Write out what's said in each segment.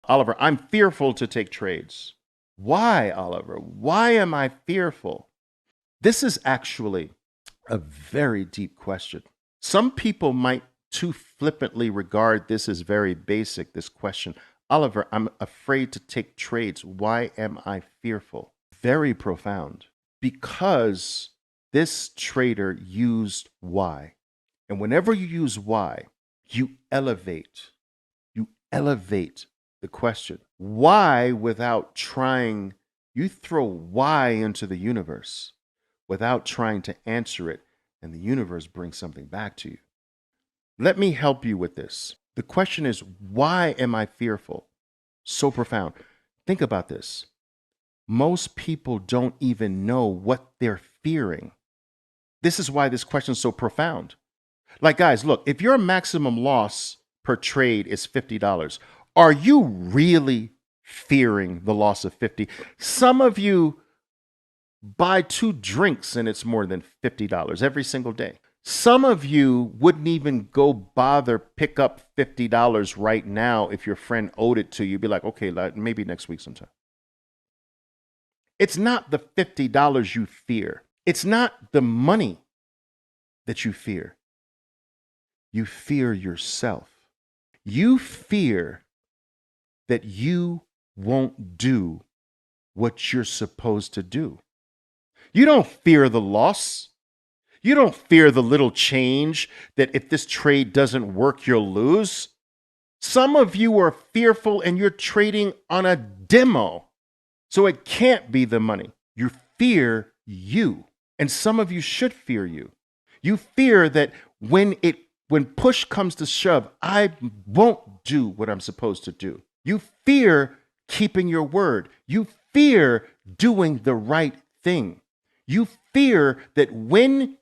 Oliver, I'm fearful to take trades. Why, Oliver? Why am I fearful? This is actually a very deep question. Some people might too flippantly regard this as very basic, this question. Oliver, I'm afraid to take trades. Why am I fearful? Very profound. Because this trader used why. And whenever you use why, you elevate the question. Why without trying, you throw why into the universe without trying to answer it, and the universe brings something back to you. Let me help you with this. The question is, why am I fearful? So profound. Think about this. Most people don't even know what they're fearing. This is why this question is so profound. Like, guys, look, if your maximum loss per trade is $50, are you really fearing the loss of 50? Some of you buy 2 drinks and it's more than $50 every single day. Some of you wouldn't even go bother pick up $50 right now if your friend owed it to you. Be like, okay, maybe next week sometime. It's not the $50 you fear. It's not the money that you fear. You fear yourself. You fear that you won't do what you're supposed to do. You don't fear the loss. You don't fear the little change that if this trade doesn't work, you'll lose. Some of you are fearful and you're trading on a demo. So it can't be the money. You fear you. And some of you should fear you. You fear that when push comes to shove, I won't do what I'm supposed to do. You fear keeping your word. You fear doing the right thing. You fear that when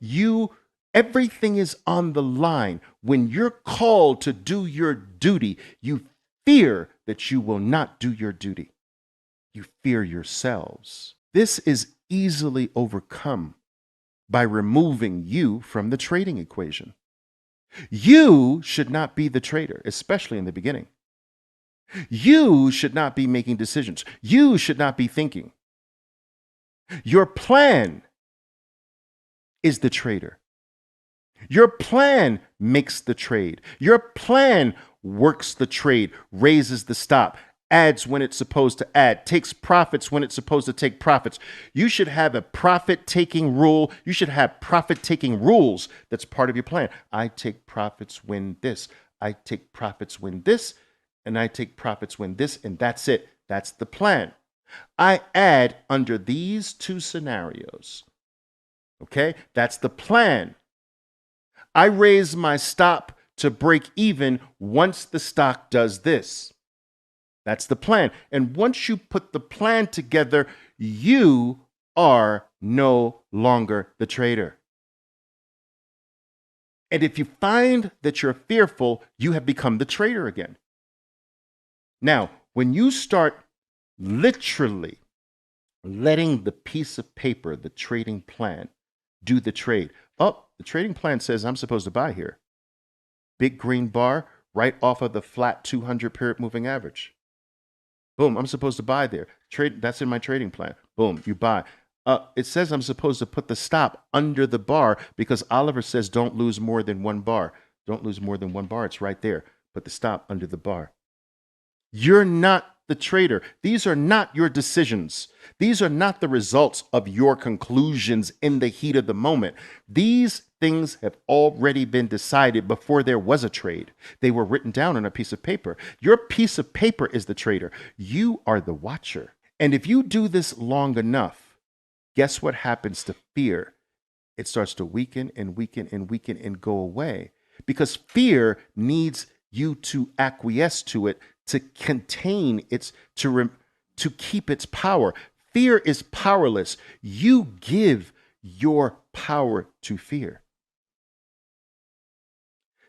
everything is on the line, when you're called to do your duty, you fear that you will not do your duty. You fear yourselves. This is easily overcome by removing you from the trading equation. You should not be the trader, especially in the beginning. You should not be making decisions. You should not be thinking. Your plan is the trader. Your plan makes the trade. Your plan works the trade, raises the stop, adds when it's supposed to add, takes profits when it's supposed to take profits. You should have a profit-taking rule. You should have profit-taking rules. That's part of your plan. I take profits when this. I take profits when this. And I take profits when this. And that's it. That's the plan. I add under these 2 scenarios. Okay? That's the plan. I raise my stop to break even once the stock does this. That's the plan. And once you put the plan together, you are no longer the trader. And if you find that you're fearful, you have become the trader again. Now, when you start literally letting the piece of paper, the trading plan, do the trade. Oh, the trading plan says I'm supposed to buy here. Big green bar right off of the flat 200 period moving average. Boom, I'm supposed to buy there. Trade, that's in my trading plan. Boom, you buy. It says I'm supposed to put the stop under the bar because Oliver says don't lose more than 1 bar. Don't lose more than 1 bar. It's right there. Put the stop under the bar. You're not the trader. These are not your decisions. These are not the results of your conclusions in the heat of the moment. These things have already been decided before there was a trade. They were written down on a piece of paper. Your piece of paper is the trader. You are the watcher. And if you do this long enough, guess what happens to fear? It starts to weaken and weaken and weaken and go away because fear needs you to acquiesce to it, to contain its, to keep its power. Fear is powerless. You give your power to fear.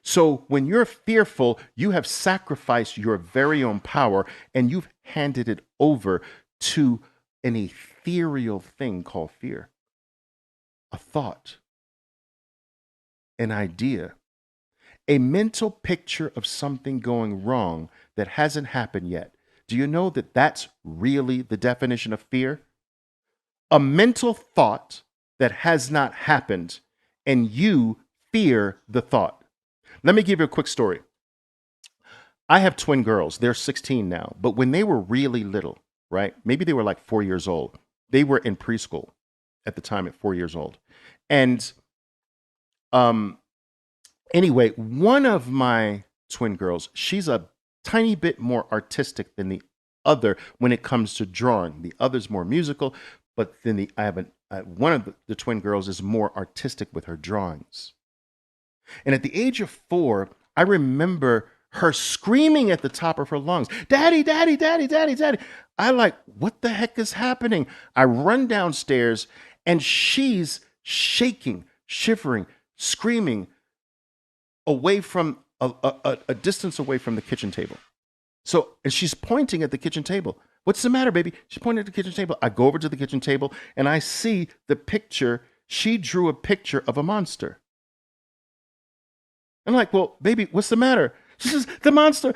So when you're fearful, you have sacrificed your very own power and you've handed it over to an ethereal thing called fear. A thought, an idea, a mental picture of something going wrong that hasn't happened yet, Do you know that that's really the definition of fear? A mental thought that has not happened, and you fear the thought. Let me give you a quick story. I have twin girls. They're 16 now, but when they were really little, right? Maybe they were like 4 years old. They were in preschool at the time at 4 years old. And anyway, one of my twin girls, she's a tiny bit more artistic than the other when it comes to drawing. The other's more musical, but then one of the twin girls is more artistic with her drawings. And at the age of 4, I remember her screaming at the top of her lungs, "Daddy, daddy, daddy, daddy, daddy." I like, what the heck is happening? I run downstairs and she's shaking, shivering, screaming away from a distance away from the kitchen table. So, and she's pointing at the kitchen table. "What's the matter, baby?" She's pointing at the kitchen table. I go over to the kitchen table and I see the picture. She drew a picture of a monster. I'm like, "Well, baby, what's the matter?" She says, the monster,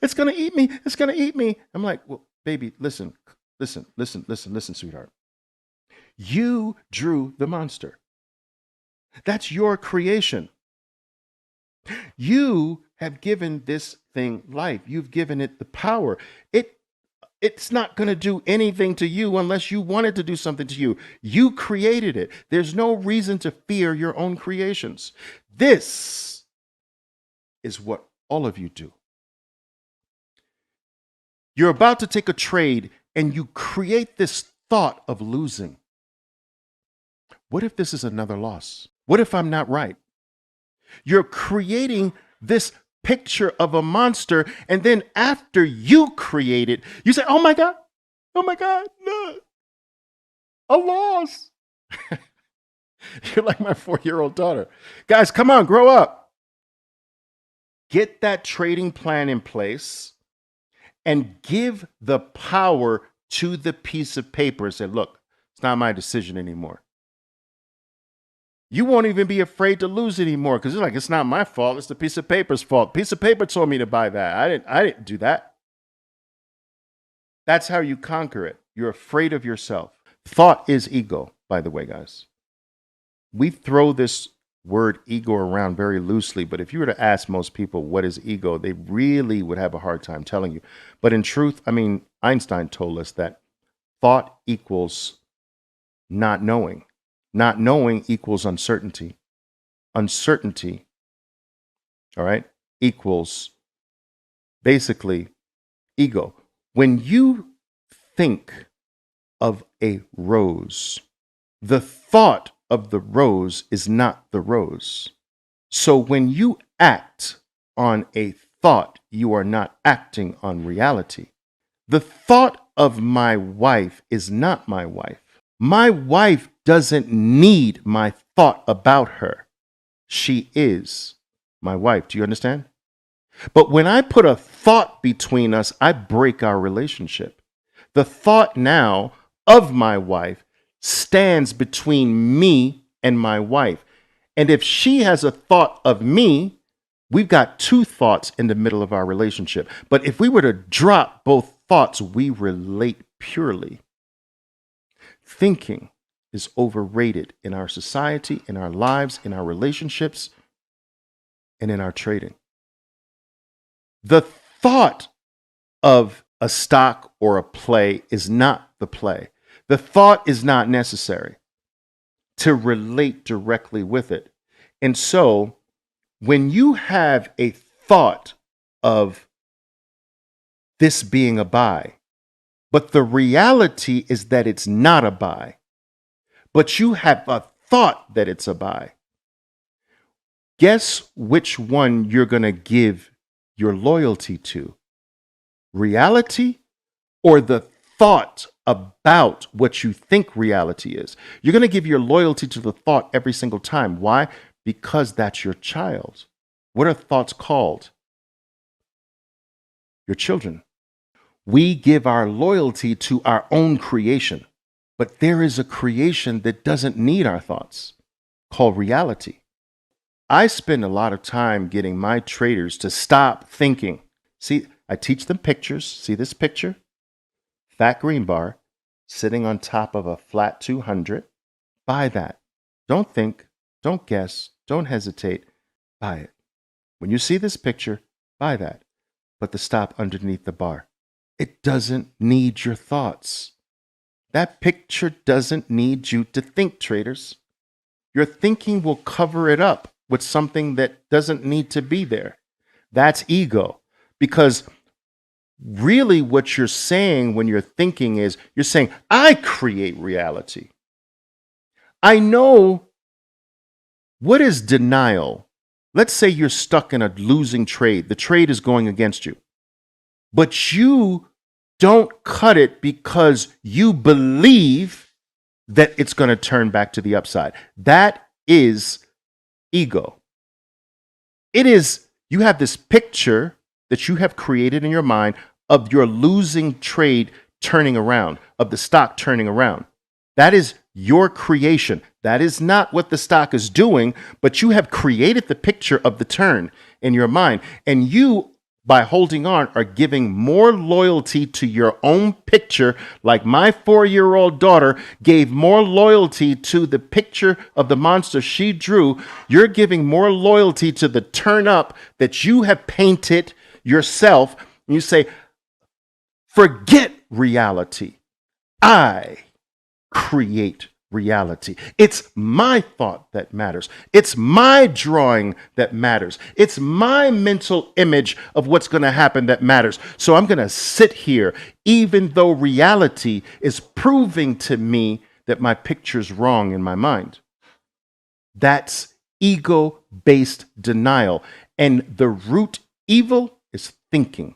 it's going to eat me. It's going to eat me. I'm like, "Well, baby, listen, sweetheart. You drew the monster. That's your creation. You have given this thing life. You've given it the power. It's not going to do anything to you unless you want it to do something to you. You created it. There's no reason to fear your own creations. This is what all of you do. You're about to take a trade and you create this thought of losing. What if this is another loss? What if I'm not right? You're creating this picture of a monster, and then after you create it, you say, oh my God, no, a loss." You're like my 4-year-old daughter. Guys, come on, grow up. Get that trading plan in place and give the power to the piece of paper and say, "Look, it's not my decision anymore." You won't even be afraid to lose anymore because you're like, "It's not my fault. It's the piece of paper's fault. Piece of paper told me to buy that. I didn't do that." That's how you conquer it. You're afraid of yourself. Thought is ego, by the way, guys. We throw this word ego around very loosely, but if you were to ask most people what is ego, they really would have a hard time telling you. But in truth, Einstein told us that thought equals not knowing. Not knowing equals uncertainty. Uncertainty, all right, equals basically ego. When you think of a rose, the thought of the rose is not the rose. So when you act on a thought, you are not acting on reality. The thought of my wife is not my wife. My wife doesn't need my thought about her. She is my wife. Do you understand? But when I put a thought between us, I break our relationship. The thought now of my wife stands between me and my wife. And if she has a thought of me, we've got two thoughts in the middle of our relationship. But if we were to drop both thoughts, we relate purely. Thinking is overrated in our society, in our lives, in our relationships, and in our trading. The thought of a stock or a play is not the play. The thought is not necessary to relate directly with it. And so when you have a thought of this being a buy, but the reality is that it's not a buy, but you have a thought that it's a buy, guess which one you're going to give your loyalty to? Reality or the thought about what you think reality is? You're going to give your loyalty to the thought every single time. Why? Because that's your child. What are thoughts called? Your children. We give our loyalty to our own creation, but there is a creation that doesn't need our thoughts, called reality. I spend a lot of time getting my traders to stop thinking. See, I teach them pictures. See this picture? Fat green bar sitting on top of a flat 200. Buy that. Don't think, don't guess, don't hesitate. Buy it. When you see this picture, buy that. Put the stop underneath the bar. It doesn't need your thoughts. That picture doesn't need you to think, traders. Your thinking will cover it up with something that doesn't need to be there. That's ego. Because really what you're saying when you're thinking is, you're saying, I create reality. I know. What is denial? Let's say you're stuck in a losing trade. The trade is going against you. But you don't cut it because you believe that it's going to turn back to the upside. That is ego. It is, you have this picture that you have created in your mind of your losing trade turning around, of the stock turning around. That is your creation. That is not what the stock is doing, but you have created the picture of the turn in your mind. And you, by holding on, are giving more loyalty to your own picture, like my 4-year-old daughter gave more loyalty to the picture of the monster she drew. You're giving more loyalty to the turn up that you have painted yourself. And you say, forget reality. I create reality. It's my thought that matters. It's my drawing that matters. It's my mental image of what's going to happen that matters. So I'm going to sit here, even though reality is proving to me that my picture's wrong in my mind. That's ego-based denial. And the root evil is thinking.